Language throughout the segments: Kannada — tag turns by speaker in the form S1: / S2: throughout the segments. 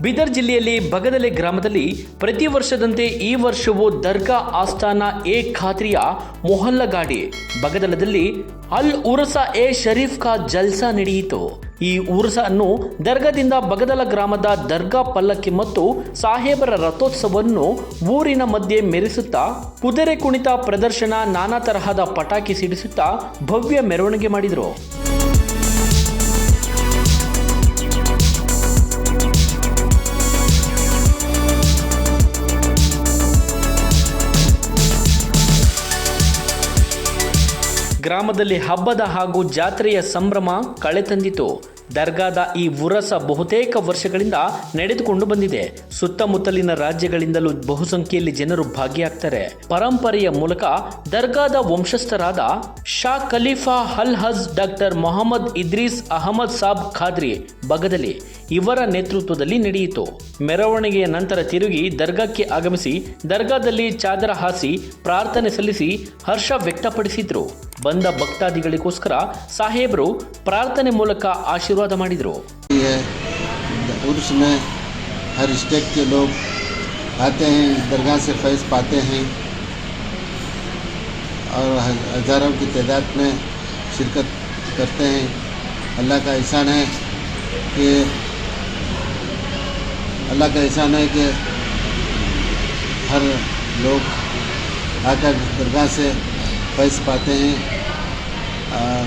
S1: ಬೀದರ್ ಜಿಲ್ಲೆಯಲ್ಲಿ ಬಗದಲೆ ಗ್ರಾಮದಲ್ಲಿ ಪ್ರತಿ ವರ್ಷದಂತೆ ಈ ವರ್ಷವೂ ದರ್ಗಾ ಆಸ್ಥಾನ ಎ ಖಾದ್ರಿಯ ಮೊಹಲ್ಲಾ ಗಾಡಿ ಬಗದಲದಲ್ಲಿ ಅಲ್ ಉರ್ಸ ಎ ಶರೀಫ್ ಕಾ ಜಲ್ಸಾ ನಡೆಯಿತು. ಈ ಉರ್ಸ ಅನ್ನು ದರ್ಗಾದಿಂದ ಬಗದಲ ಗ್ರಾಮದ ದರ್ಗಾ ಪಲ್ಲಕ್ಕಿ ಮತ್ತು ಸಾಹೇಬರ ರಥೋತ್ಸವವನ್ನು ಊರಿನ ಮಧ್ಯೆ ಮೆರೆಸುತ್ತಾ ಕುದುರೆ ಕುಣಿತ ಪ್ರದರ್ಶನ, ನಾನಾ ತರಹದ ಪಟಾಕಿ ಸಿಡಿಸುತ್ತಾ ಭವ್ಯ ಮೆರವಣಿಗೆ ಮಾಡಿದರು. ಗ್ರಾಮದಲ್ಲಿ ಹಬ್ಬದ ಹಾಗೂ ಜಾತ್ರೆಯ ಸಂಭ್ರಮ ಕಳೆತಂದಿತು. ದರ್ಗಾದ ಈ ಉರಸ ಬಹುತೇಕ ವರ್ಷಗಳಿಂದ ನಡೆದುಕೊಂಡು ಬಂದಿದೆ. ಸುತ್ತಮುತ್ತಲಿನ ರಾಜ್ಯಗಳಿಂದಲೂ ಬಹುಸಂಖ್ಯೆಯಲ್ಲಿ ಜನರು ಭಾಗಿಯಾಗ್ತಾರೆ. ಪರಂಪರೆಯ ಮೂಲಕ ದರ್ಗಾದ ವಂಶಸ್ಥರಾದ ಶಾ ಖಲೀಫಾ ಅಲ್ ಹಜ್ ಡಾಕ್ಟರ್ ಮೊಹಮ್ಮದ್ ಇದ್ರೀಸ್ ಅಹಮದ್ ಸಾಬ್ ಖಾದ್ರಿ ಬಗದಲಿ ಇವರ ನೇತೃತ್ವದಲ್ಲಿ ನಡೆಯಿತು. ಮೆರವಣಿಗೆಯ ನಂತರ ತಿರುಗಿ ದರ್ಗಾಕ್ಕೆ ಆಗಮಿಸಿ ದರ್ಗಾದಲ್ಲಿ ಚಾದರ ಹಾಸಿ ಪ್ರಾರ್ಥನೆ ಸಲ್ಲಿಸಿ ಹರ್ಷ ವ್ಯಕ್ತಪಡಿಸಿದ್ರು. ಬಂದ ಭಕ್ತಾದಿಗಳಿಗೋಸ್ಕರ ಸಾಹೇಬರು ಪ್ರಾರ್ಥನೆ ಮೂಲಕ ಆಶೀರ್ವಾದ ಮಾಡಿದರು.
S2: उर्स में हर स्टेट के लोग आते हैं, दरगाह से फैज़ पाते हैं और हज़ारों की तादाद में शिरकत करते हैं. अल्लाह का एहसान है कि हर लोग आकर दरगाह से फैज़ पाते हैं. और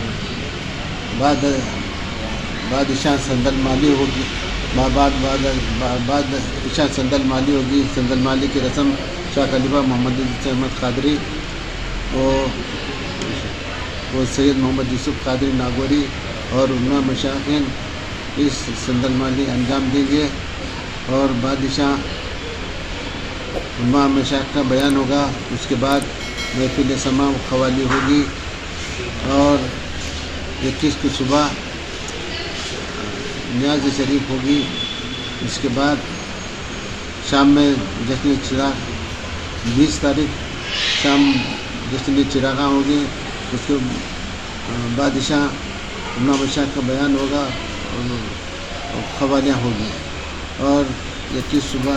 S2: बाद इशा संदल माली होगी, बाद इशा संदल माली होगी. संदल माली की रस्म शाह खलीफा मोहम्मद अहमद कादरी वो सैयद मोहम्मद यूसुफ कादरी नागौरी और उन्ना मशाकिन इस संदल माली अंजाम देंगे. और बादशाह उन्ना मशाक का बयान होगा. उसके बाद महफिल समा क़वाली होगी और 21 की सुबह न्याज शरीफ होगी. इसके बाद शाम में जश्न चिराग 20 तारीख शाम जश्न चिरागा होगी. उसके बादशाह उन्ना मशाक का बयान होगा और क़वालियाँ होगी. और 21 सुबह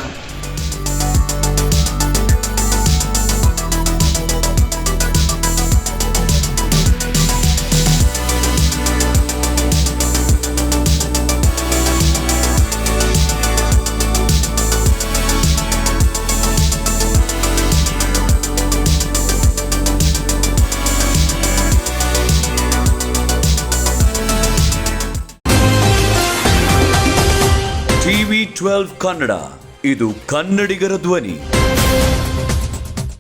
S3: TV12 ಕನ್ನಡ, ಇದು ಕನ್ನಡಿಗರ ಧ್ವನಿ.